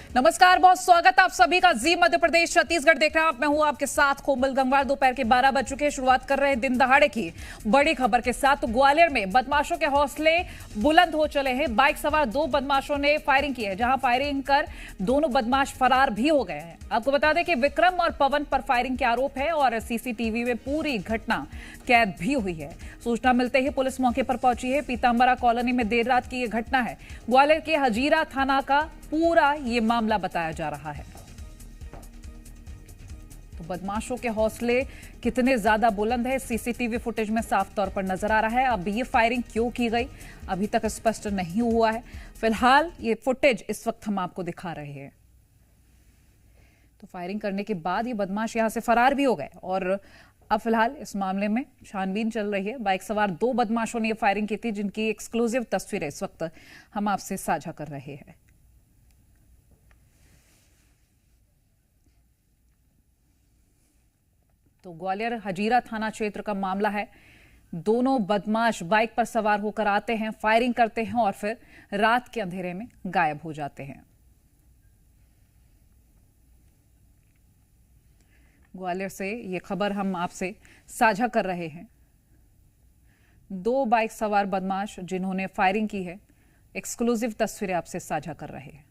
नमस्कार, बहुत स्वागत आप सभी का। जी मध्य प्रदेश छत्तीसगढ़ देख रहे हैं आप। मैं हूं आपके साथ कोमल गंगवार। दोपहर के 12 बज चुके हैं। शुरुआत कर रहे हैं दिन दहाड़े की बड़ी खबर के साथ। तो ग्वालियर में बदमाशों के हौसले बुलंद हो चले हैं। बाइक सवार दो बदमाशों ने फायरिंग की है, जहां फायरिंग कर दोनों बदमाश फरार भी हो गए हैं। आपको बता दें कि विक्रम और पवन पर फायरिंग के आरोप है और सीसीटीवी में पूरी घटना कैद भी हुई है। सूचना मिलते ही पुलिस मौके पर पहुंची है। पीतांबरा कॉलोनी में देर रात की यह घटना है। ग्वालियर के हजीरा थाना का पूरा ये मामला बताया जा रहा है। तो बदमाशों के हौसले कितने ज्यादा बुलंद है, सीसीटीवी फुटेज में साफ तौर पर नजर आ रहा है। अब ये फायरिंग क्यों की गई अभी तक स्पष्ट नहीं हुआ है। फिलहाल ये फुटेज इस वक्त हम आपको दिखा रहे हैं। तो फायरिंग करने के बाद ये बदमाश यहां से फरार भी हो गए और अब फिलहाल इस मामले में छानबीन चल रही है। बाइक सवार दो बदमाशों ने यह फायरिंग की थी, जिनकी एक्सक्लूसिव तस्वीरें इस वक्त हम आपसे साझा कर रहे हैं। तो ग्वालियर हजीरा थाना क्षेत्र का मामला है। दोनों बदमाश बाइक पर सवार होकर आते हैं, फायरिंग करते हैं और फिर रात के अंधेरे में गायब हो जाते हैं। ग्वालियर से ये खबर हम आपसे साझा कर रहे हैं। दो बाइक सवार बदमाश जिन्होंने फायरिंग की है, एक्सक्लूसिव तस्वीरें आपसे साझा कर रहे हैं।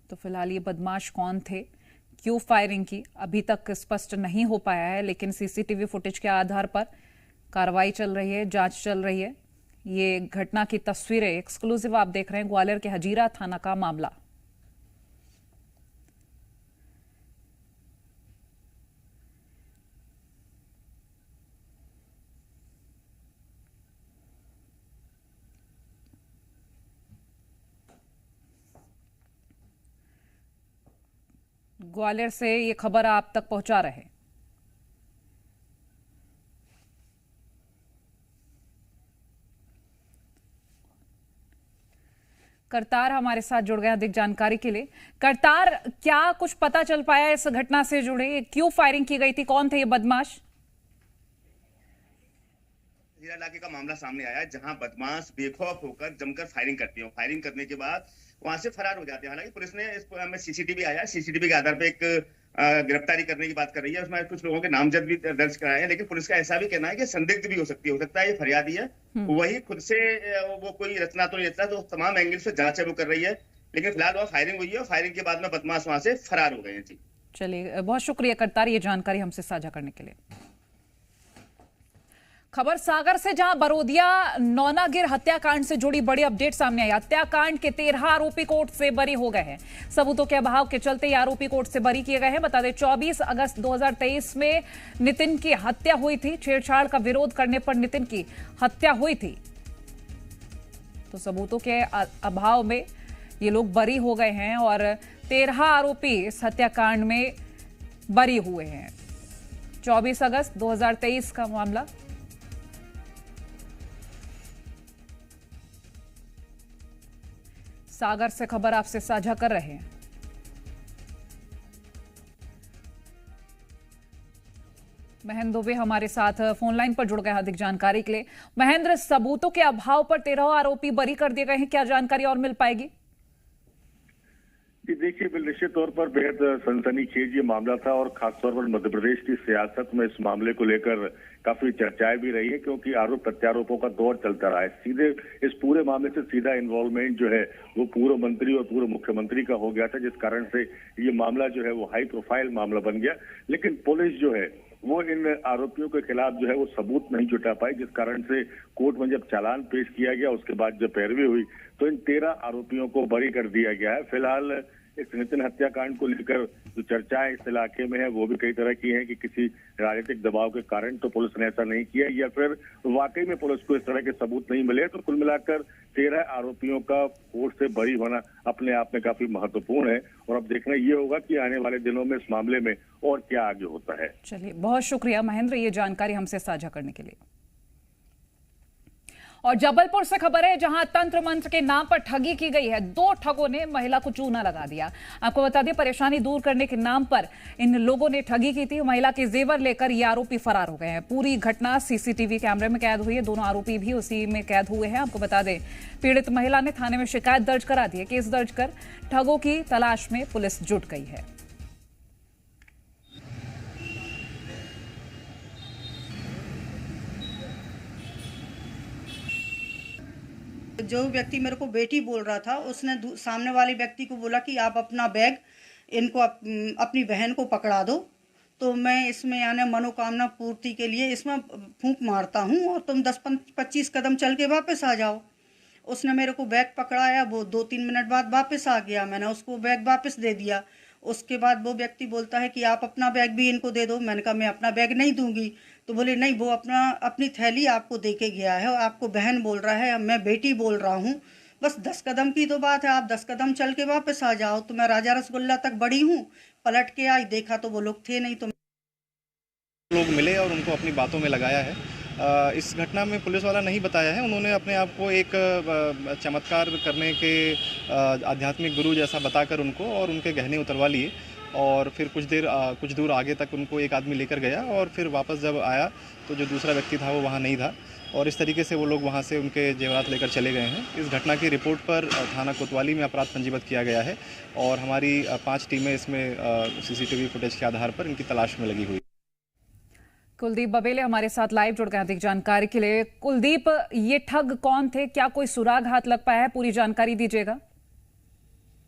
तो फिलहाल ये बदमाश कौन थे, क्यों फायरिंग की, अभी तक स्पष्ट नहीं हो पाया है। लेकिन सीसीटीवी फुटेज के आधार पर कार्रवाई चल रही है, जांच चल रही है। ये घटना की तस्वीरें एक्सक्लूसिव आप देख रहे हैं। ग्वालियर के हजीरा थाना का मामला। ग्वालियर से ये खबर आप तक पहुंचा रहे हैं। करतार हमारे साथ जुड़ गए अधिक जानकारी के लिए। करतार, क्या कुछ पता चल पाया इस घटना से जुड़े, क्यों फायरिंग की गई थी, कौन थे ये बदमाश? हजीरा इलाके का मामला सामने आया है, जहां बदमाश बेखौफ होकर जमकर फायरिंग करते हैं। फायरिंग करने के बाद वहां से फरार हो जाते हैं। हालांकि पुलिस ने इस में सीसीटीवी आया है, सीसीटीवी के आधार पे एक गिरफ्तारी करने की बात कर रही है। उसमें कुछ लोगों के नामजद भी दर्ज कराए हैं, लेकिन पुलिस का ऐसा भी कहना है कि संदिग्ध भी हो सकती है। हो सकता है ये फरियादी है, वही खुद से वो कोई रचना तो नहीं रचना, तो तमाम एंगल से जांच वो कर रही है। लेकिन फिलहाल वहाँ फायरिंग हुई है और फायरिंग के बाद में बदमाश वहां से फरार हो गए हैं। जी चलिए, बहुत शुक्रिया करतार ये जानकारी हमसे साझा करने के लिए। खबर सागर से, जहां बरोदिया नौनागिर हत्याकांड से जुड़ी बड़ी अपडेट सामने आई। हत्याकांड के 13 आरोपी कोर्ट से बरी हो गए हैं। सबूतों के अभाव के चलते ये आरोपी कोर्ट से बरी किए गए हैं। बता दें 24 अगस्त 2023 में नितिन की हत्या हुई थी। छेड़छाड़ का विरोध करने पर नितिन की हत्या हुई थी। तो सबूतों के अभाव में ये लोग बरी हो गए हैं और 13 आरोपी इस हत्याकांड में बरी हुए हैं। 24 अगस्त 2023 का मामला। सागर से खबर आपसे साझा कर रहे हैं। महेंद्र दुबे हमारे साथ फोन लाइन पर जुड़ गए अधिक जानकारी के लिए। महेंद्र, सबूतों के अभाव पर 13 आरोपी बरी कर दिए गए हैं, क्या जानकारी और मिल पाएगी? जी देखिए, निश्चित तौर पर बेहद सनसनीखेज ये मामला था और खासतौर पर मध्य प्रदेश की सियासत में इस मामले को लेकर काफी चर्चाएं भी रही है, क्योंकि आरोप प्रत्यारोपों का दौर चलता रहा है। सीधे इस पूरे मामले से सीधा इन्वॉल्वमेंट जो है वो पूर्व मंत्री और पूर्व मुख्यमंत्री का हो गया था, जिस कारण से ये मामला जो है वो हाई प्रोफाइल मामला बन गया। लेकिन पुलिस जो है वो इन आरोपियों के खिलाफ जो है वो सबूत नहीं जुटा पाई, जिस कारण से कोर्ट में जब चालान पेश किया गया, उसके बाद जब पैरवी हुई तो इन 13 आरोपियों को बरी कर दिया गया है। फिलहाल इस नितिन हत्याकांड को लेकर जो चर्चाएं इस इलाके में है वो भी कई तरह की है कि किसी राजनीतिक दबाव के कारण तो पुलिस ने ऐसा नहीं किया, या फिर वाकई में पुलिस को इस तरह के सबूत नहीं मिले। तो कुल मिलाकर 13 आरोपियों का कोर्ट से बरी होना अपने आप में काफी महत्वपूर्ण है और अब देखना ये होगा कि आने वाले दिनों में इस मामले में और क्या आगे होता है। चलिए, बहुत शुक्रिया महेंद्र ये जानकारी हमसे साझा करने के लिए। और जबलपुर से खबर है जहां तंत्र मंत्र के नाम पर ठगी की गई है। 2 ठगों ने महिला को चूना लगा दिया। आपको बता दें, परेशानी दूर करने के नाम पर इन लोगों ने ठगी की थी। महिला के जेवर लेकर ये आरोपी फरार हो गए हैं। पूरी घटना सीसीटीवी कैमरे में कैद हुई है। दोनों आरोपी भी उसी में कैद हुए हैं। आपको बता दें, पीड़ित महिला ने थाने में शिकायत दर्ज करा दी है। केस दर्ज कर ठगों की तलाश में पुलिस जुट गई है। जो व्यक्ति मेरे को बेटी बोल रहा था, उसने सामने वाले व्यक्ति को बोला कि आप अपना बैग इनको अपनी बहन को पकड़ा दो, तो मैं इसमें यानी मनोकामना पूर्ति के लिए इसमें फूंक मारता हूँ और तुम 10-25 कदम चल के वापस आ जाओ। उसने मेरे को बैग पकड़ाया, वो 2-3 मिनट बाद वापस आ गया। मैंने उसको बैग वापस दे दिया। उसके बाद वो व्यक्ति बोलता है कि आप अपना बैग भी इनको दे दो। मैंने कहा मैं अपना बैग नहीं दूंगी। तो बोले नहीं, वो अपनी थैली आपको दे के गया है और आपको बहन बोल रहा है, मैं बेटी बोल रहा हूँ। बस 10 कदम की तो बात है, आप 10 कदम चल के वापस आ जाओ। तो मैं राजा रसगुल्ला तक बढ़ी हूँ, पलट के आई, देखा तो वो लोग थे नहीं। तो लोग मिले और उनको अपनी बातों में लगाया है। इस घटना में पुलिस वाला नहीं बताया है। उन्होंने अपने आप को एक चमत्कार करने के आध्यात्मिक गुरु जैसा बताकर उनको और उनके गहने उतरवा लिए और फिर कुछ दूर आगे तक उनको एक आदमी लेकर गया और फिर वापस जब आया तो जो दूसरा व्यक्ति था वो वहाँ नहीं था और इस तरीके से वो लोग वहाँ से उनके जेवरात लेकर चले गए हैं। इस घटना की रिपोर्ट पर थाना कोतवाली में अपराध पंजीबद्ध किया गया है और हमारी 5 टीमें इसमें सीसीटीवी फुटेज के आधार पर इनकी तलाश में लगी हुई। कुलदीप बबेले हमारे साथ लाइव जुड़ गए अधिक जानकारी के लिए। कुलदीप, ये ठग कौन थे? क्या कोई सुराग हाथ लग पाया है? पूरी जानकारी दीजिएगा।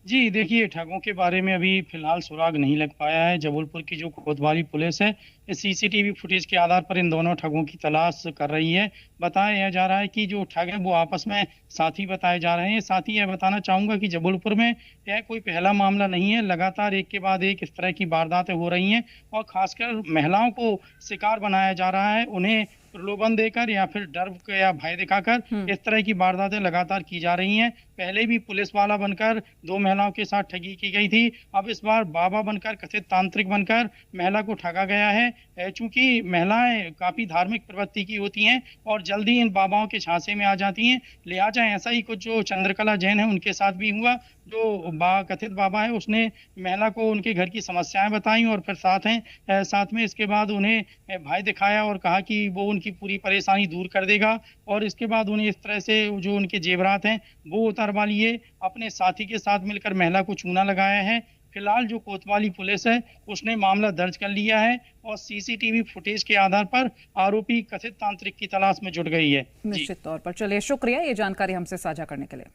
जी देखिए, ठगों के बारे में अभी फिलहाल सुराग नहीं लग पाया है। जबलपुर की जो कोतवाली पुलिस है, इस सीसीटीवी फुटेज के आधार पर इन दोनों ठगों की तलाश कर रही है। बताया जा रहा है कि जो ठग है वो आपस में साथी बताए जा रहे हैं। साथ ही यह बताना चाहूंगा कि जबलपुर में यह कोई पहला मामला नहीं है। लगातार एक के बाद एक इस तरह की वारदातें हो रही हैं और खासकर महिलाओं को शिकार बनाया जा रहा है। उन्हें प्रलोभन देकर या फिर डर या भय दिखाकर इस तरह की वारदातें लगातार की जा रही हैं। पहले भी पुलिस वाला बनकर 2 महिलाओं के साथ ठगी की गई थी। अब इस बार बाबा बनकर, कथित तांत्रिक बनकर महिला को ठगा गया है। चूंकि महिलाएं काफी धार्मिक प्रवृत्ति की होती हैं और जल्दी इन बाबाओं के झांसे में आ जाती हैं, लिहाजा ऐसा ही कुछ जो चंद्रकला जैन है उनके साथ भी हुआ। जो कथित बाबा है उसने महिला को उनके घर की समस्याएं बताई और फिर साथ में इसके बाद उन्हें भय दिखाया और कहा कि वो उनकी पूरी परेशानी दूर कर देगा और इसके बाद उन्हें इस तरह से जो उनके जेवरात हैं वो उतारवा लिए। अपने साथी के साथ मिलकर महिला को चूना लगाया है। फिलहाल जो कोतवाली पुलिस है उसने मामला दर्ज कर लिया है और सीसीटीवी फुटेज के आधार पर आरोपी कथित तांत्रिक की तलाश में जुट गई है। निश्चित तौर पर। चलिए, शुक्रिया ये जानकारी हमसे साझा करने के लिए।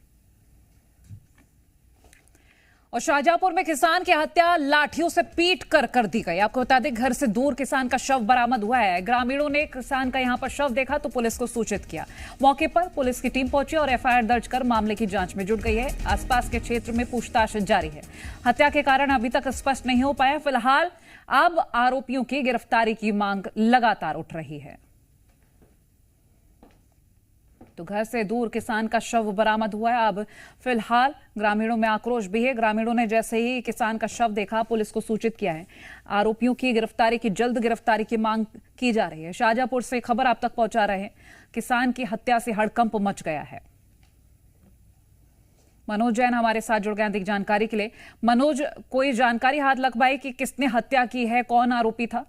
और शाहजहांपुर में किसान की हत्या लाठियों से पीट कर दी गई। आपको बता दें, घर से दूर किसान का शव बरामद हुआ है। ग्रामीणों ने किसान का यहां पर शव देखा तो पुलिस को सूचित किया। मौके पर पुलिस की टीम पहुंची और एफआईआर दर्ज कर मामले की जांच में जुट गई है। आसपास के क्षेत्र में पूछताछ जारी है। हत्या के कारण अभी तक स्पष्ट नहीं हो पाया। फिलहाल अब आरोपियों की गिरफ्तारी की मांग लगातार उठ रही है। तो घर से दूर किसान का शव बरामद हुआ है। अब फिलहाल ग्रामीणों में आक्रोश भी है। ग्रामीणों ने जैसे ही किसान का शव देखा पुलिस को सूचित किया है। आरोपियों की गिरफ्तारी की जल्द गिरफ्तारी की मांग की जा रही है। शाहजहांपुर से खबर आप तक पहुंचा रहे हैं। किसान की हत्या से हड़कंप मच गया है। मनोज जैन हमारे साथ जुड़ गए अधिक जानकारी के लिए। मनोज, कोई जानकारी हाथ लग पाई कि किसने हत्या की है, कौन आरोपी था?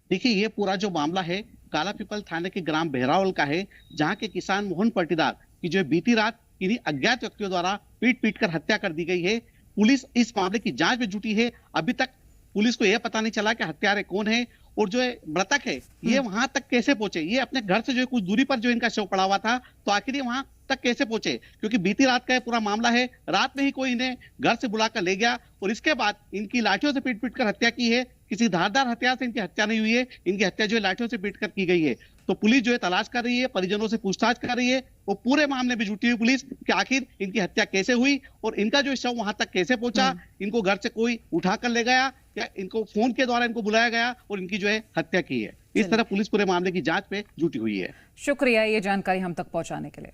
देखिए, ये पूरा जो मामला है काला पीपल थाने के ग्राम बहरावल का है, जहां के किसान मोहन पटीदार की जो बीती रात किन्हीं अज्ञात व्यक्तियों द्वारा पीट कर हत्या कर दी गई है। पुलिस इस मामले की जांच में जुटी है। अभी तक पुलिस को यह पता नहीं चला कि हत्यारे कौन है और जो मृतक है ये वहां तक कैसे पहुंचे। ये अपने घर से जो कुछ दूरी पर जो इनका शव पड़ा हुआ था, तो आखिर ये वहां तक कैसे पहुंचे, क्योंकि बीती रात का ये पूरा मामला है। रात में ही कोई इन्हें घर से बुलाकर ले गया और इसके बाद इनकी लाठियों से पीट कर हत्या की है। किसी धारदार हथियार से इनकी हत्या नहीं हुई है। इनकी हत्या जो है लाठियों से पीट कर की गई है। तो पुलिस जो है तलाश कर रही है, परिजनों से पूछताछ कर रही है। वो पूरे मामले में जुटी हुई पुलिस कि आखिर इनकी हत्या कैसे हुई और इनका जो शव वहां तक कैसे पहुंचा। इनको घर से कोई उठा कर ले गया या इनको फोन के द्वारा इनको बुलाया गया और इनकी जो है हत्या की है। इस तरह पुलिस पूरे मामले की जांच में जुटी हुई है। शुक्रिया ये जानकारी हम तक पहुंचाने के लिए।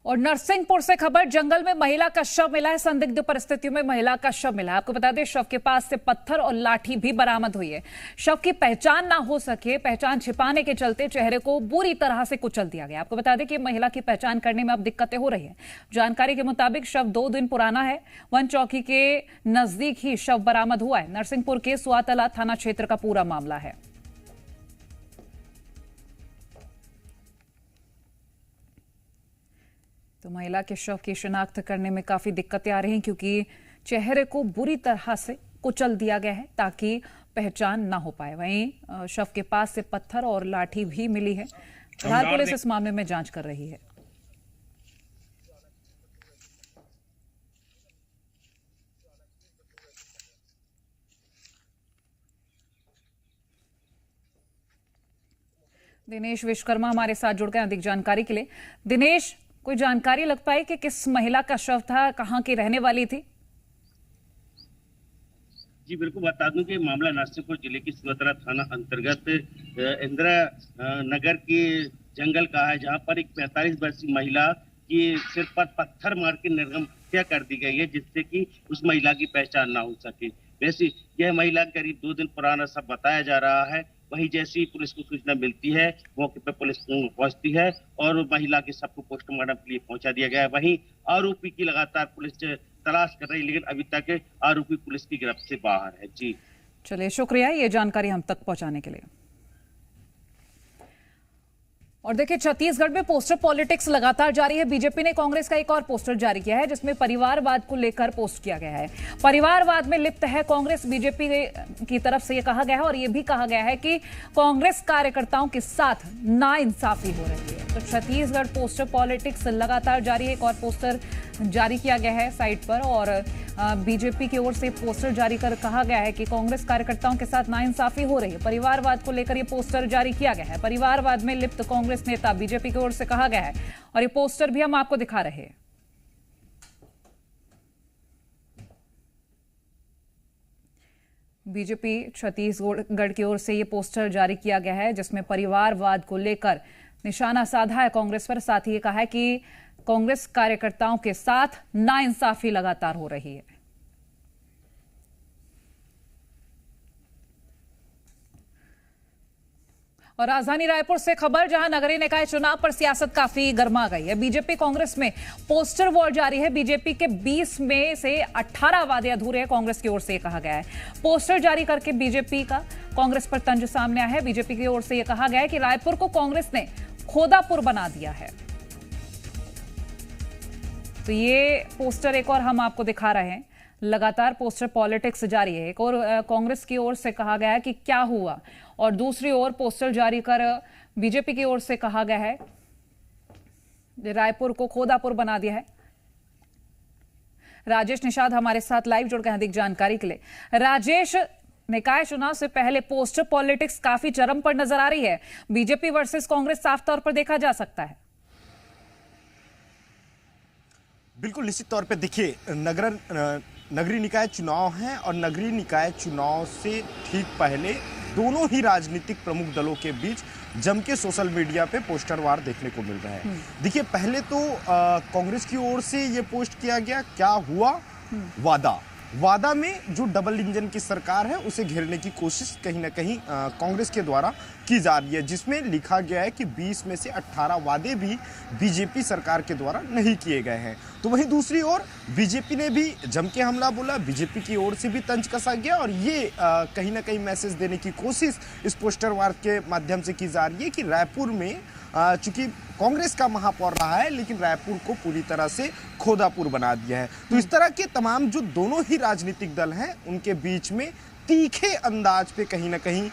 और नरसिंहपुर से खबर, जंगल में महिला का शव मिला है। संदिग्ध परिस्थितियों में महिला का शव मिला है। आपको बता दें, शव के पास से पत्थर और लाठी भी बरामद हुई है। शव की पहचान ना हो सके, पहचान छिपाने के चलते चेहरे को बुरी तरह से कुचल दिया गया। आपको बता दें कि महिला की पहचान करने में अब दिक्कतें हो रही है। जानकारी के मुताबिक शव 2 दिन पुराना है। वन चौकी के नजदीक ही शव बरामद हुआ है। नरसिंहपुर के सुआतला थाना क्षेत्र का पूरा मामला है। तो महिला के शव की शिनाख्त करने में काफी दिक्कतें आ रही हैं, क्योंकि चेहरे को बुरी तरह से कुचल दिया गया है ताकि पहचान ना हो पाए। वहीं शव के पास से पत्थर और लाठी भी मिली है। फिलहाल पुलिस इस मामले में जांच कर रही है। दिनेश विश्वकर्मा हमारे साथ जुड़ गए अधिक जानकारी के लिए। दिनेश, कोई जानकारी लग पाई कि किस महिला का शव था, कहां की रहने वाली थी? जी बिल्कुल, बता दूं कि मामला नरसिंहपुर जिले की सुअतला थाना अंतर्गत इंदिरा नगर के जंगल का है, जहां पर एक 45 वर्षीय महिला की सिर पर पत्थर मार के निर्मम हत्या कर दी गई है, जिससे कि उस महिला की पहचान ना हो सके। वैसे यह महिला करीब 2 दिन पुराना सब बताया जा रहा है। वहीं जैसी पुलिस को सूचना मिलती है, मौके पर पुलिस पहुंचती है और महिला के शव को पोस्टमार्टम के लिए पहुंचा दिया गया है। वहीं आरोपी की लगातार पुलिस तलाश कर रही है, लेकिन अभी तक आरोपी पुलिस की गिरफ्त से बाहर है। जी चलिए, शुक्रिया ये जानकारी हम तक पहुंचाने के लिए। और देखिए, छत्तीसगढ़ में पोस्टर पॉलिटिक्स लगातार जारी है। बीजेपी ने कांग्रेस का एक और पोस्टर जारी किया है, जिसमें परिवारवाद को लेकर पोस्ट किया गया है। परिवारवाद में लिप्त है कांग्रेस, बीजेपी की तरफ से यह कहा गया है। और यह भी कहा गया है कि कांग्रेस कार्यकर्ताओं के साथ नाइंसाफी हो रही है। तो छत्तीसगढ़ पोस्टर पॉलिटिक्स लगातार जारी है। एक और पोस्टर जारी किया गया है साइट पर, और बीजेपी की ओर से पोस्टर जारी कर कहा गया है कि कांग्रेस कार्यकर्ताओं के साथ नाइंसाफी हो रही है। परिवारवाद को लेकर यह पोस्टर जारी किया गया है। परिवारवाद में लिप्त कांग्रेस नेता, बीजेपी की ओर से कहा गया है। और ये पोस्टर भी हम आपको दिखा रहे हैं। बीजेपी छत्तीसगढ़ की ओर से यह पोस्टर जारी किया गया है, जिसमें परिवारवाद को लेकर निशाना साधा है कांग्रेस पर। साथ ही ये कहा है कि कांग्रेस कार्यकर्ताओं के साथ नाइंसाफी लगातार हो रही है। और राजधानी रायपुर से खबर, जहां नगरीय निकाय चुनाव पर सियासत काफी गर्मा गई है। बीजेपी कांग्रेस में पोस्टर वॉर जारी है। बीजेपी के 20 में से 18 वादे अधूरे हैं, कांग्रेस की ओर से कहा गया है। पोस्टर जारी करके बीजेपी का कांग्रेस पर तंज सामने आया है। बीजेपी की ओर से यह कहा गया है कि रायपुर को कांग्रेस ने खोदापुर बना दिया है। तो ये पोस्टर एक और हम आपको दिखा रहे हैं। लगातार पोस्टर पॉलिटिक्स जारी है। एक और कांग्रेस की ओर से कहा गया है कि क्या हुआ, और दूसरी ओर पोस्टर जारी कर बीजेपी की ओर से कहा गया है रायपुर को खोदापुर बना दिया है। राजेश निषाद हमारे साथ लाइव जुड़ गए अधिक जानकारी के लिए। राजेश, निकाय चुनाव से पहले पोस्टर पॉलिटिक्स काफी चरम पर नजर आ रही है। बीजेपी वर्सेस कांग्रेस साफ तौर पर देखा जा सकता है। बिल्कुल निश्चित तौर पे देखिए, नगरीय निकाय चुनाव हैं और नगरीय निकाय चुनाव से ठीक पहले दोनों ही राजनीतिक प्रमुख दलों के बीच जम के सोशल मीडिया पे पोस्टर वार देखने को मिल रहा है। देखिए, पहले तो कांग्रेस की ओर से ये पोस्ट किया गया, क्या हुआ वादा में जो डबल इंजन की सरकार है उसे घेरने की कोशिश कहीं ना कहीं कांग्रेस के द्वारा की जा रही है, जिसमें लिखा गया है कि 20 में से 18 वादे भी बीजेपी सरकार के द्वारा नहीं किए गए हैं। तो वहीं दूसरी ओर बीजेपी ने भी जम के हमला बोला, बीजेपी की ओर से भी तंज कसा गया, और ये कहीं ना कहीं मैसेज देने की कोशिश इस पोस्टर वार के माध्यम से की जा रही है कि रायपुर में चूंकि कांग्रेस का महापौर रहा है, लेकिन रायपुर को पूरी तरह से खोदापुर बना दिया है। तो इस तरह के तमाम जो दोनों ही राजनीतिक दल हैं, उनके बीच में तीखे अंदाज पे कहीं ना कहीं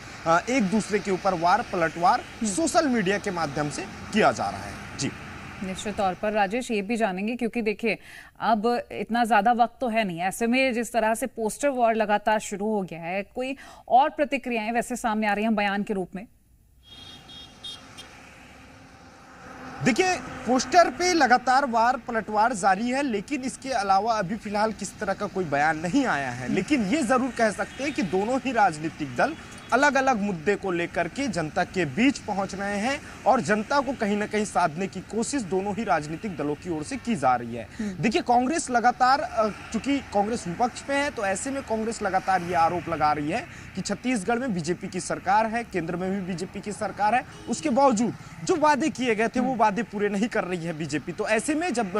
एक दूसरे के ऊपर वार पलटवार सोशल मीडिया के माध्यम से किया जा रहा है। जी निश्चित तौर पर राजेश, ये भी जानेंगे, क्योंकि देखिए अब इतना ज्यादा वक्त तो है नहीं, ऐसे में जिस तरह से पोस्टर वॉर लगातार शुरू हो गया है, कोई और प्रतिक्रियाएं वैसे सामने आ रही हैं बयान के रूप में? देखिए, पोस्टर पे लगातार वार पलटवार जारी है, लेकिन इसके अलावा अभी फिलहाल किस तरह का कोई बयान नहीं आया है। लेकिन ये जरूर कह सकते हैं कि दोनों ही राजनीतिक दल अलग अलग मुद्दे को लेकर के जनता के बीच पहुंच रहे हैं और जनता को कहीं ना कहीं साधने की कोशिश दोनों ही राजनीतिक दलों की ओर से की जा रही है। देखिए, कांग्रेस लगातार, चूंकि कांग्रेस विपक्ष में है, तो ऐसे में कांग्रेस लगातार ये आरोप लगा रही है कि छत्तीसगढ़ में बीजेपी की सरकार है, केंद्र में भी बीजेपी की सरकार है, उसके बावजूद जो वादे किए गए थे वो वादे पूरे नहीं कर रही है बीजेपी। तो ऐसे में जब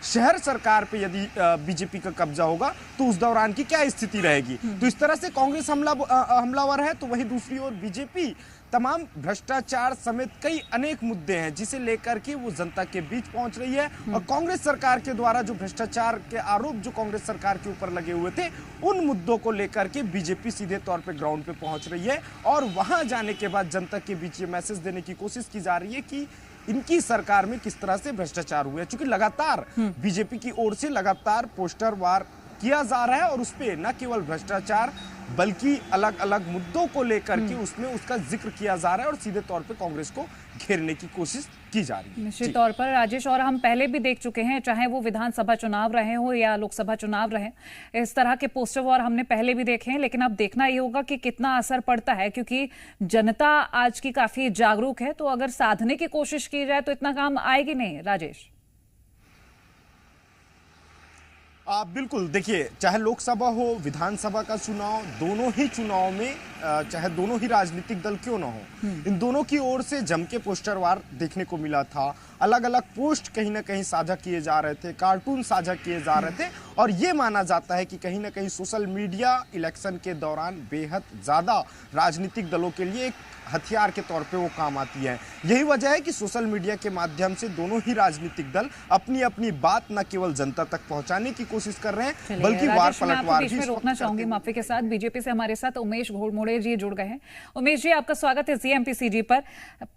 शहर सरकार पे यदि बीजेपी का कब्जा होगा तो उस दौरान की क्या स्थिति रहेगी। तो इस तरह से कांग्रेस हमलावर है, तो वहीं दूसरी ओर बीजेपी तमाम भ्रष्टाचार समेत कई अनेक मुद्दे हैं जिसे लेकर के वो जनता के बीच पहुंच रही है। और कांग्रेस सरकार के द्वारा जो भ्रष्टाचार के आरोप जो कांग्रेस सरकार के ऊपर लगे हुए थे, उन मुद्दों को लेकर के बीजेपी सीधे तौर पे ग्राउंड पे पहुंच रही है और वहां जाने के बाद जनता के बीच ये मैसेज देने की कोशिश की जा रही है कि इनकी सरकार में किस तरह से भ्रष्टाचार हुआ है। चूंकि लगातार बीजेपी की ओर से लगातार पोस्टर वार किया जा रहा है और उस पे न केवल भ्रष्टाचार बल्कि अलग अलग मुद्दों को लेकर के उसमें उसका जिक्र किया जा रहा है और सीधे तौर पे कांग्रेस को घेरने की कोशिश की जा रही है। निश्चित तौर पर राजेश, और हम पहले भी देख चुके हैं, चाहे वो विधानसभा चुनाव रहे हो या लोकसभा चुनाव रहे, इस तरह के पोस्टर वॉर हमने पहले भी देखे हैं। लेकिन अब देखना ये होगा कि कितना असर पड़ता है, क्योंकि जनता आज की काफी जागरूक है। तो अगर साधने की कोशिश की जाए तो इतना काम आएगी नहीं। राजेश, बिल्कुल, देखिए, चाहे लोकसभा हो, विधानसभा का चुनाव, दोनों ही चुनाव में चाहे दोनों ही राजनीतिक दल क्यों ना हो, इन दोनों की ओर से जम के पोस्टर वार देखने को मिला था। अलग अलग पोस्ट कहीं ना कहीं साझा किए जा रहे थे, कार्टून साझा किए जा रहे थे और ये माना जाता है कि कहीं ना कहीं सोशल मीडिया इलेक्शन के दौरान बेहद ज्यादा राजनीतिक दलों के लिए एक हथियार के तौर पे वो काम आती है। यही वजह है कि सोशल मीडिया के माध्यम से दोनों ही राजनीतिक दल अपनी अपनी बात न केवल जनता तक पहुंचाने की कोशिश कर रहे हैं बल्कि वार पलटवार भी रोकना चाहूंगी माफी के साथ। बीजेपी से हमारे साथ उमेश घोड़मोड़े जी जुड़ गए हैं। उमेश जी, आपका स्वागत है जीएमपीसीजी पर।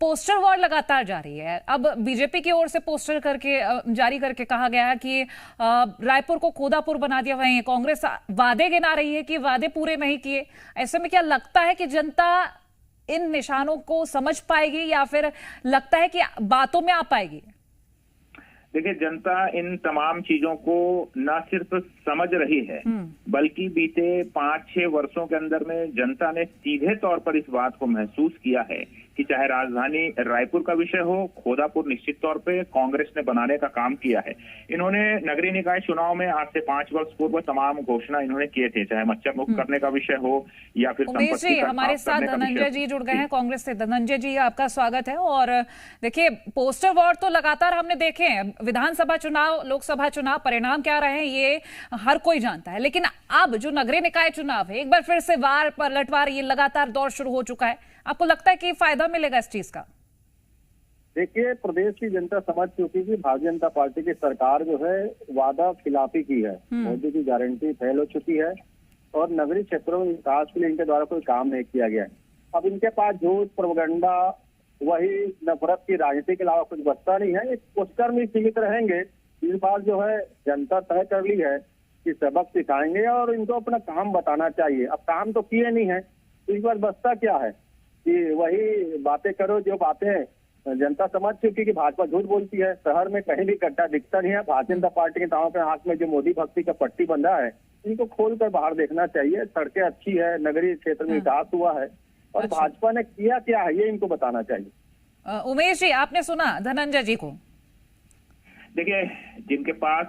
पोस्टर वॉर लगातार जारी है। अब बीजेपी की ओर से पोस्टर करके जारी करके कहा गया है कि रायपुर को खोदापुर बना दिया। वहीं कांग्रेस वादे गिना रही है कि वादे पूरे नहीं किए। ऐसे में क्या लगता है कि जनता इन निशानों को समझ पाएगी या फिर लगता है कि बातों में आ पाएगी? देखिए, जनता इन तमाम चीजों को न सिर्फ समझ रही है बल्कि बीते 5-6 वर्षों के अंदर में जनता ने सीधे तौर पर इस बात को महसूस किया है कि चाहे राजधानी रायपुर का विषय हो, खोदापुर निश्चित तौर पे कांग्रेस ने बनाने का काम किया है। इन्होंने नगरीय निकाय चुनाव में आज से 5 वर्ष पूर्व तमाम घोषणा इन्होंने किए थे, चाहे मच्छर मुक्त करने का विषय हो या फिर संपत्ति कर हमारे साथ धनंजय जी जुड़ गए हैं कांग्रेस से। धनंजय जी, आपका स्वागत है। और देखिए, पोस्टर वॉर तो लगातार हमने देखे हैं। विधानसभा चुनाव, लोकसभा चुनाव, परिणाम क्या रहे ये हर कोई जानता है। लेकिन अब जो नगरीय निकाय चुनाव है, एक बार फिर से वार पलटवार ये लगातार दौर शुरू हो चुका है। आपको लगता है कि फायदा मिलेगा इस चीज का? देखिए, प्रदेश की जनता समझ चुकी कि भारतीय जनता पार्टी की सरकार जो है वादा खिलाफी की है। मोदी की गारंटी फेल हो चुकी है और नगरीय क्षेत्रों में विकास के लिए इनके द्वारा कोई काम नहीं किया गया है। अब इनके पास झूठ, प्रोपेगेंडा, वही नफरत की राजनीति के अलावा कुछ बचता नहीं है। इस पोस्टर में सीमित रहेंगे। इस बार जो है जनता तय कर ली है कि सबक सिखाएंगे और इनको अपना काम बताना चाहिए। अब काम तो किए नहीं है, तो इस बार बचता क्या है कि वही बातें करो जो बातें जनता समझ चुकी कि भाजपा झूठ बोलती है। शहर में कहीं भी गड्ढा दिखता नहीं है। भारतीय जनता पार्टी के नेताओं के हाथ में जो मोदी भक्ति का पट्टी बंधा है, इनको खोलकर बाहर देखना चाहिए। सड़कें अच्छी है, नगरीय क्षेत्र में विकास हुआ है और भाजपा ने किया क्या है ये इनको बताना चाहिए। उमेश जी, आपने सुना धनंजय जी को? देखिए, जिनके पास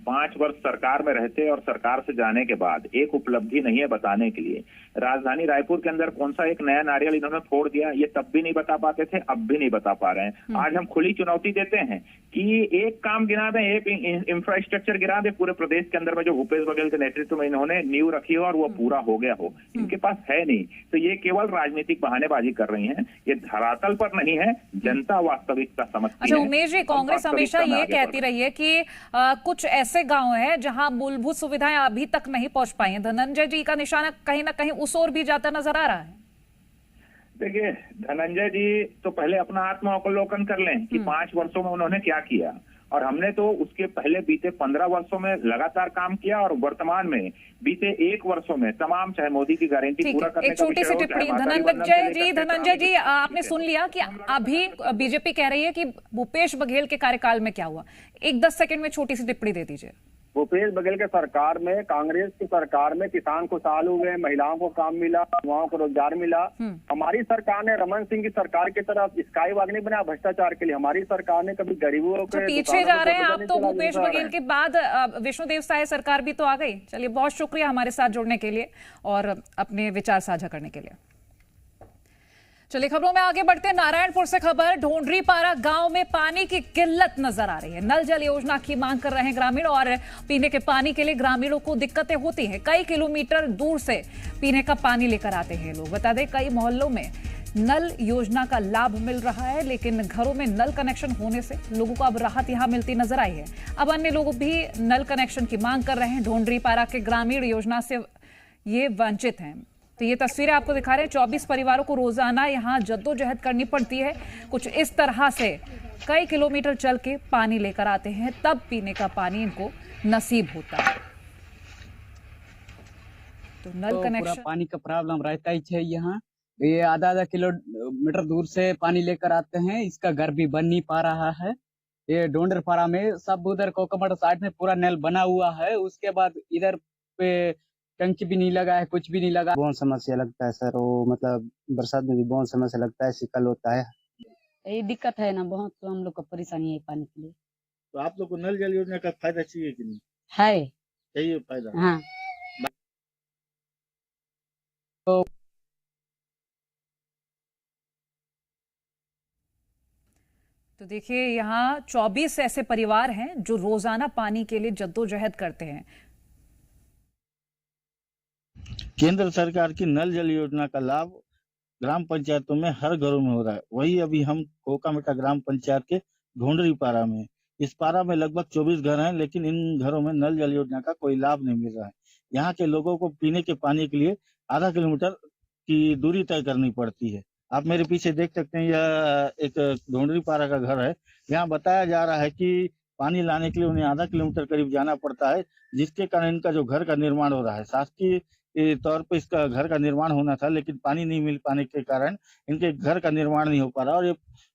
5 वर्ष सरकार में रहते और सरकार से जाने के बाद एक उपलब्धि नहीं है बताने के लिए, राजधानी रायपुर के अंदर कौन सा एक नया नारियल इन्होंने फोड़ दिया, ये तब भी नहीं बता पाते थे, अब भी नहीं बता पा रहे हैं। आज हम खुली चुनौती देते हैं कि एक काम गिरा दें, एक इंफ्रास्ट्रक्चर गिरा दें पूरे प्रदेश के अंदर में जो भूपेश बघेल के नेतृत्व में इन्होंने नींव रखी हो और वो पूरा हो गया हो। इनके पास है नहीं, तो ये केवल राजनीतिक बहानेबाजी कर रही है। ये धरातल पर नहीं है, जनता वास्तविकता समझती है। अच्छा उमेश जी, कांग्रेस हमेशा ये कहती रही है कि कुछ ऐसे गांव हैं जहां मूलभूत सुविधाएं अभी तक नहीं पहुंच पाई हैं। धनंजय जी का निशाना कहीं ना कहीं उस ओर भी जाता नजर आ रहा है। देखिए, धनंजय जी तो पहले अपना आत्मावलोकन कर लें कि 5 वर्षों में उन्होंने क्या किया, और हमने तो उसके पहले बीते 15 वर्षों में लगातार काम किया और वर्तमान में बीते 1 वर्षों में तमाम, चाहे मोदी की गारंटी पूरा करने एक छोटी सी टिप्पणी धनंजय जी, आपने सुन लिया कि अभी बीजेपी कह रही है कि भूपेश बघेल के कार्यकाल में क्या हुआ। एक 10 सेकंड में छोटी सी टिप्पणी दे दीजिए। भूपेश बघेल के सरकार में, कांग्रेस की सरकार में किसान खुशहाल हुए, महिलाओं को काम मिला, युवाओं को रोजगार मिला। हमारी सरकार ने रमन सिंह की सरकार की तरफ स्काई वॉक नहीं बनाया भ्रष्टाचार के लिए। हमारी सरकार ने कभी गरीबों के पीछे जा रहे हैं आप तो। भूपेश बघेल के बाद विष्णुदेव साय सरकार भी तो आ गई। चलिए, बहुत शुक्रिया हमारे साथ जुड़ने के लिए और अपने विचार साझा करने के लिए। चलिए खबरों में आगे बढ़ते हैं। नारायणपुर से खबर, ढोंडरीपारा गांव में पानी की किल्लत नजर आ रही है। नल जल योजना की मांग कर रहे हैं ग्रामीण और पीने के पानी के लिए ग्रामीणों को दिक्कतें होती हैं। कई किलोमीटर दूर से पीने का पानी लेकर आते हैं लोग। बता दें, कई मोहल्लों में नल योजना का लाभ मिल रहा है, लेकिन घरों में नल कनेक्शन होने से लोगों को अब राहत यहां मिलती नजर आई है। अब अन्य लोग भी नल कनेक्शन की मांग कर रहे हैं। ढोंडरीपारा के ग्रामीण योजना से ये वंचित हैं। तो ये तस्वीरें आपको दिखा रहे हैं। 24 परिवारों को रोजाना यहाँ जद्दोजहद करनी पड़ती है। कुछ इस तरह से कई किलोमीटर चल के पानी लेकर आते हैं, तब पीने का पानी इनको नसीब होता है। तो नल कनेक्शन, पानी का प्रॉब्लम रहता ही है यहाँ। ये आधा किलोमीटर दूर से पानी लेकर आते हैं। इसका घर भी बन नहीं पा रहा है। ये ढोंडरपारा में सब उधर कोकमठ साइड में पूरा नल बना हुआ है, उसके बाद इधर पे टंकी भी नहीं लगा है, कुछ भी नहीं लगा। बहुत समस्या लगता है सर, वो मतलब बरसात में भी बहुत समस्या लगता है, शिकल होता है। ये दिक्कत है ना, बहुत तो हम लोग को परेशानी है पानी के लिए। तो आप लोग को नल जल योजना का फायदा चाहिए कि नहीं? है, चाहिए फायदा। हाँ। तो देखिए, यहाँ 24 ऐसे परिवार हैं जो रोजाना पानी के लिए जद्दोजहद करते हैं। केंद्र सरकार की नल जल योजना का लाभ ग्राम पंचायतों में हर घरों में हो रहा है। वही अभी हम कोकामेटा ग्राम पंचायत के ढोंडरीपारा में, इस पारा में लगभग 24 घर हैं, लेकिन इन घरों में नल जल योजना का कोई लाभ नहीं मिल रहा है। यहाँ के लोगों को पीने के पानी के लिए आधा किलोमीटर की दूरी तय करनी पड़ती है। आप मेरे पीछे देख सकते हैं, यह एक ढोंडरीपारा का घर है। यहाँ बताया जा रहा है कि पानी लाने के लिए उन्हें आधा किलोमीटर करीब जाना पड़ता है, जिसके कारण इनका जो घर का निर्माण हो रहा है, शासकीय तौर पे इसका घर का निर्माण होना था, लेकिन पानी नहीं मिल पाने के कारण इनके घर का निर्माण नहीं हो पा रहा और ये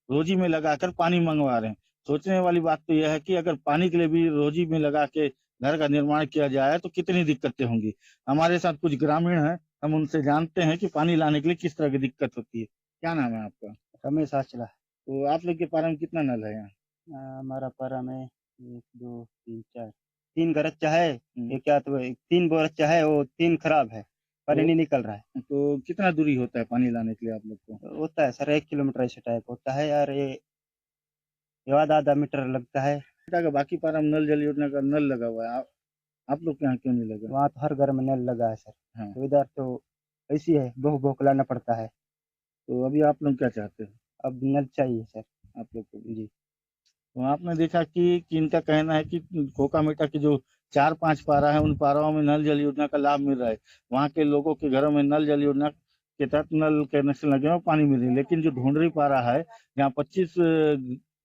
रोजी में लगाकर पानी मंगवा रहे हैं। सोचने वाली बात तो यह है कि अगर पानी के लिए भी रोजी में लगा के घर का निर्माण किया जाए तो कितनी दिक्कतें होंगी। हमारे साथ कुछ ग्रामीण हैं, हम उनसे जानते हैं कि पानी लाने के लिए किस तरह की दिक्कत होती है। क्या नाम है आपका? रमेश आचला। तो आप लोग के पारा में कितना नल है यहाँ? हमारा पारा में 1 2 3 4 3 घर अच्छा है। ये क्या तो 3 बोर अच्छा है, वो 3 खराब है, पानी नहीं निकल रहा है। तो कितना दूरी होता है पानी लाने के लिए आप लोग को? होता है सर 1 किलोमीटर ऐसे टाइप होता है यार। ये आधा मीटर लगता है। बाकी पारा में नल जल योजना का नल लगा हुआ है, आप लोग के यहाँ क्यों नहीं लगा? वहाँ तो हर घर में नल लगा है सर। हाँ। तो इधर तो ऐसी है, बहु लाना पड़ता है। तो अभी आप लोग क्या चाहते हैं? अब नल चाहिए सर आप लोग को? जी। तो आपने देखा कि इनका कहना है कि कोकामेटा के जो 4-5 पारा है, उन पाराओं में नल जल योजना का लाभ मिल रहा है। वहाँ के लोगों के घरों में नल जल योजना के तहत नल कनेक्शन लगे हुए, पानी मिल रही है। लेकिन जो ढोंडरी पारा है, जहाँ 25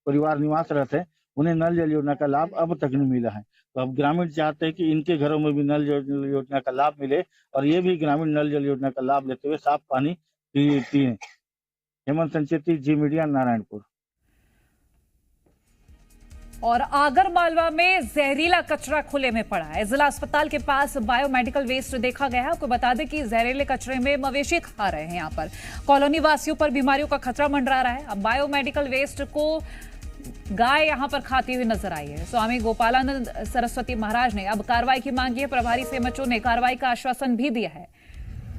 परिवार निवास रहते हैं, उन्हें नल जल योजना का लाभ अब तक नहीं मिला है। तो अब ग्रामीण चाहते हैं कि इनके घरों में भी नल जल योजना का लाभ मिले और ये भी ग्रामीण नल जल योजना का लाभ लेते हुए साफ पानी पिए। हेमंत संचेती, जी मीडिया, नारायणपुर। और आगर मालवा में जहरीला कचरा खुले में पड़ा है। जिला अस्पताल के पास बायोमेडिकल वेस्ट देखा गया है। आपको बता दें कि जहरीले कचरे में मवेशी खा रहे हैं। यहाँ पर कॉलोनी वासियों पर बीमारियों का खतरा मंडरा रहा है। अब बायोमेडिकल वेस्ट को गाय यहाँ पर खाती हुई नजर आई है। स्वामी गोपालानंद सरस्वती महाराज ने अब कार्रवाई की मांगी है। प्रभारी सीएमएचओ ने कार्रवाई का आश्वासन भी दिया है।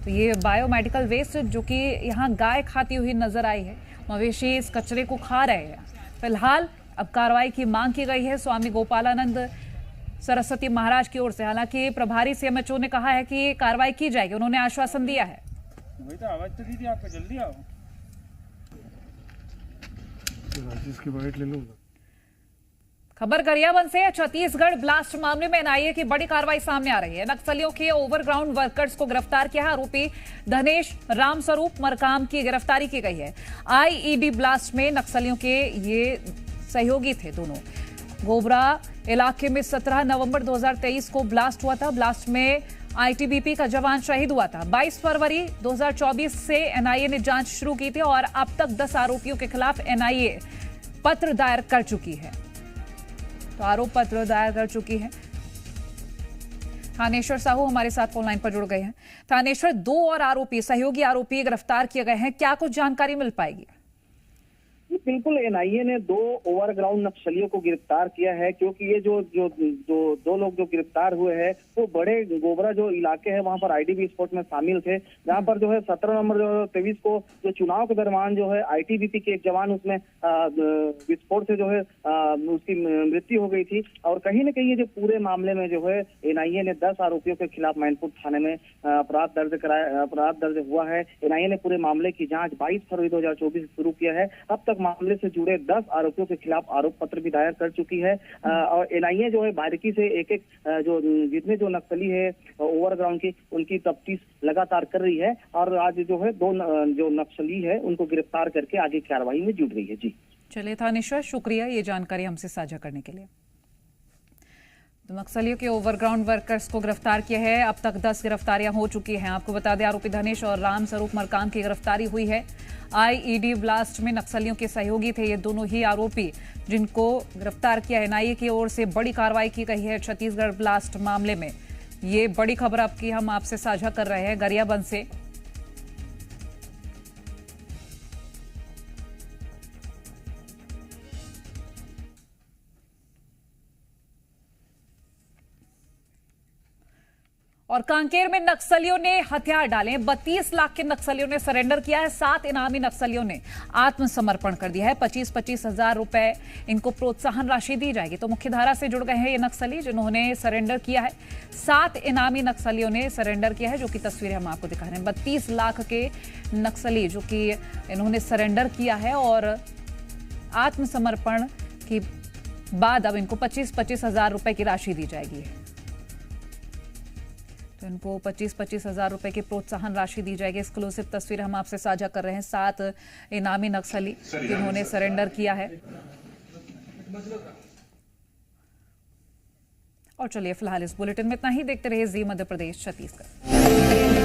तो ये बायोमेडिकल वेस्ट जो कि यहाँ गाय खाती हुई नजर आई है, मवेशी इस कचरे को खा रहे हैं। फिलहाल अब कार्रवाई की मांग की गई है स्वामी गोपालानंद सरस्वती महाराज की ओर से। हालांकि प्रभारी सीएमएचओ ने कहा है कि कार्रवाई की जाएगी, उन्होंने आश्वासन दिया है। आवाज तो दीदी आपका, जल्दी आओ। ले लूंगा। खबर गरियाबंद से। छत्तीसगढ़ ब्लास्ट मामले में एनआईए की बड़ी कार्रवाई सामने आ रही है। नक्सलियों के ओवरग्राउंड वर्कर्स को गिरफ्तार किया है। आरोपी धनेश रामस्वरूप मरकाम की गिरफ्तारी की गई है। आईईडी ब्लास्ट में नक्सलियों के ये सहयोगी थे दोनों। गोबरा इलाके में 17 नवंबर 2023 को ब्लास्ट हुआ था। ब्लास्ट में आईटीबीपी का जवान शहीद हुआ था। 22 फरवरी 2024 से एनआईए ने जांच शुरू की थी और अब तक 10 आरोपियों के खिलाफ एनआईए पत्र दायर कर चुकी है। तो आरोप पत्र दायर कर चुकी है। थानेश्वर साहू हमारे साथ फोन लाइन पर जुड़ गए हैं। थानेश्वर, 2 और आरोपी, सहयोगी आरोपी गिरफ्तार किए गए हैं, क्या कुछ जानकारी मिल पाएगी? बिल्कुल, एनआईए ने 2 ओवरग्राउंड नक्सलियों को गिरफ्तार किया है, क्योंकि ये जो जो जो 2 लोग जो गिरफ्तार हुए हैं वो बड़े गोबरा जो इलाके है वहां पर आईटीबी विस्फोट में शामिल थे, जहां पर जो है 17 नवंबर 2023 को जो चुनाव के दरमियान जो है आईटीबीपी के एक जवान उसमें विस्फोट से जो है उसकी मृत्यु हो गई थी। और कहीं न कहीं ये जो पूरे मामले में जो है एनआईए ने 10 आरोपियों के खिलाफ मैनपुर थाने में अपराध दर्ज हुआ है। एनआईए ने पूरे मामले की जाँच 22 फरवरी 2024 से शुरू किया है। अब तक मामले से जुड़े 10 आरोपियों के खिलाफ आरोप पत्र भी दायर कर चुकी है। और एनआईए जो है बारीकी से एक-एक जो जितने जो नक्सली है ओवरग्राउंड की उनकी तफ्तीश लगातार कर रही है, और आज जो है 2 जो नक्सली है उनको गिरफ्तार करके आगे कार्रवाई में जुट रही है। जी चलिए थानेश्वर, शुक्रिया ये जानकारी हमसे साझा करने के लिए। तो नक्सलियों के ओवरग्राउंड वर्कर्स को गिरफ्तार किया है। अब तक 10 गिरफ्तारियां हो चुकी हैं। आपको बता दें आरोपी धनेश और राम स्वरूप मरकाम की गिरफ्तारी हुई है। आईईडी ब्लास्ट में नक्सलियों के सहयोगी थे ये दोनों ही आरोपी, जिनको गिरफ्तार किया है। एनआईए की ओर से बड़ी कार्रवाई की गई है छत्तीसगढ़ ब्लास्ट मामले में। ये बड़ी खबर आपकी हम आपसे साझा कर रहे हैं गरियाबंद से। और कांकेर में नक्सलियों ने हथियार डाले। 32 लाख के नक्सलियों ने सरेंडर किया है। 7 इनामी नक्सलियों ने आत्मसमर्पण कर दिया है। 25-25 हजार रुपए इनको प्रोत्साहन राशि दी जाएगी। तो मुख्यधारा से जुड़ गए हैं ये नक्सली जिन्होंने सरेंडर किया है। 7 इनामी नक्सलियों ने सरेंडर किया है, जो कि तस्वीरें हम आपको दिखा रहे हैं। 32 लाख के नक्सली जो कि इन्होंने सरेंडर किया है, और आत्मसमर्पण के बाद अब इनको 25-25 हजार रुपए की राशि दी जाएगी। तो इनको 25-25 हजार रुपए की प्रोत्साहन राशि दी जाएगी। एक्सक्लूसिव तस्वीर हम आपसे साझा कर रहे हैं। 7 इनामी नक्सली जिन्होंने सरेंडर किया है। और चलिए फिलहाल इस बुलेटिन में इतना ही। देखते रहिए जी मध्य प्रदेश छत्तीसगढ़।